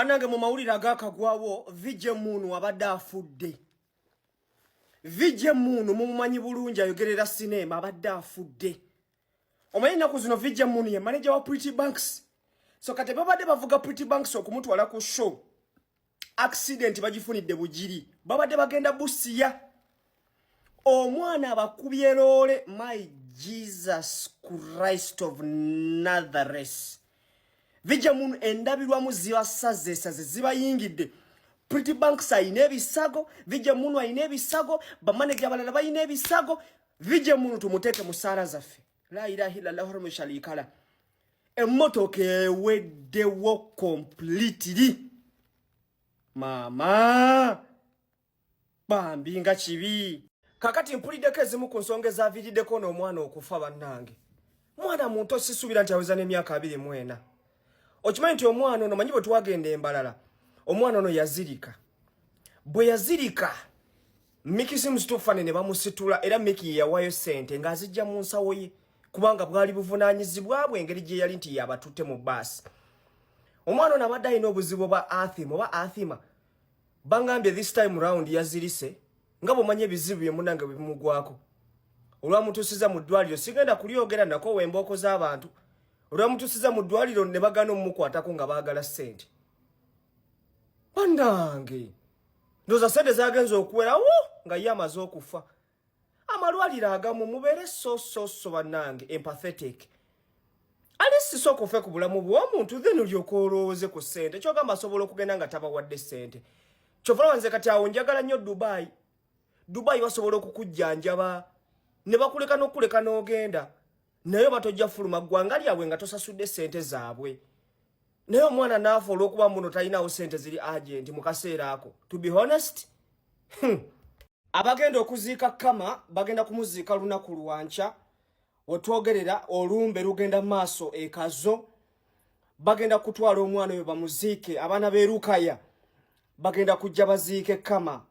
Banange mu mawulire agakagwawo vije munu abadde afudde. Vije munu mumumanyi bulungi ayogerera sinema abadde afudde. Omanyi ennaku zino vije munu ye manager wa Pretty Banks. So kati babadde bavuga Pretty Banks okumutwala ku show. Accident bagifunidde bugiri. Babadde bagenda Busia. Omwana abakubye loole, my Jesus Christ of Nazareth. Vije munu endabirwamu ziba saze ziba yingidde. Pretty Banks ayina ebisago, vije munu ayina ebisago, bamaneja abalala bayina ebisago, vije munu tumuteeke mu ssaala zaffe. La ilaha illallah wa shalikala. Emmotoka eweddewo completely. Mama bambi nga kibi. Kakati mpuliddeko ezimu ku nsonga ezaviiriddeko n'omwana okufa bannange. Mwana muntu sisuubira nti aweza n'emyaka 24. Okimanyi nti omwana ono manyi bwe twagenda embalala. Omwana ono yazirika. Bwe yazirika Miki Mustofane ne bamusitula era Miki yawaayo ssente ng'azijja mu nsawo ye kubanga bwali buvunaanyizibwa bwe engeri gye yali nti yabatutte mu baasi. Omwana ono abadde alina obuzibu bwa athima. Bangambye this time round yazirise nga bw'omanyi ebizibu bye munnange bwe bimugwako. Olwamutuusiza mu ddwaliro sigenda kulyogera nako wembooko z'abantu. Olwamutuusiza mu ddwaliro ne bagana omumukwatako nga baagala ssente. Bannange ndoza ssente zagenza okuwera nga ye amaze okufa. Amalwaliro agamu mubeere so bannange empathetic. Alisi soko okufe ku bulamu bw'omuntu then olyoka olowooze ku ssente. Kyogamba asobola okugenda nga tabawadde ssente. Kyova nze kati awo njagala nnyo Dubai basobola okukujjanjaba ne bakuleka n'okuleka n'ogenda. Naye batojja fuluma ggwanga lyabwe nga tosasudde ssente zaabwe. Naye omwana naafa olw'okuba muno talinawo ssente ziri agent mu kaseera ako. To be honest, abagenda okuziika Kama bagenda kumuziika lunaku lwanca. Wetwogerera olumbe lugenda maaso ekazo. Bagenda kutwala omwana oyo bamuziike. Abaana b'erukaya bagenda kujja baziike Kama.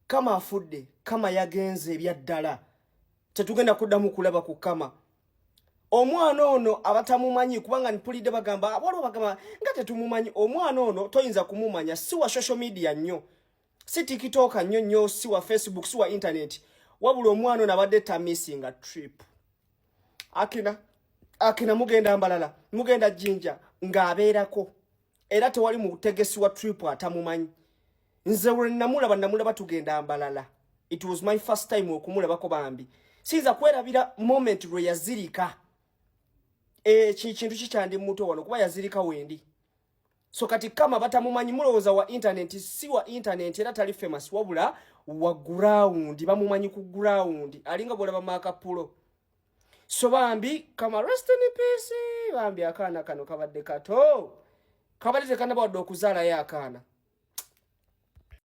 Kama afudde. Kama yagenze ebyaddala. Tetugenda kuddamu kulaba ku Kama. Omwana ono abatamumanyi kubanga nipulidde bagamba waliwo bagamba nga tetumumanyi. Omwana ono toyinza kumumanya si wa social media nnyo, si TikTok nnyo, si wa Facebook, si wa internet. Wabula omwana ono abadde tamisinga trip. Akina mugenda mbalala, mugenda Jinja ng'abeerako. Era tewali mutegesi wa trip atamumanyi. Nze we namulaba tugenda mbalala. It was my first time okumulabako bambi. Sinza kwerabira moment lwe yazirika. Kintu kikyandi muto wano kuba yazirika wendi. So kati Kama batamumanyi mulowooza wa internet, si wa internet era tali famous wabula wa ground, bamumanyi ku ground. Alinga bwolaba makapulo. So bambi Kama rest in peace. Bambi akaana kano kabadde kato. Kabadde kanaba wadde okuzaala ya akaana.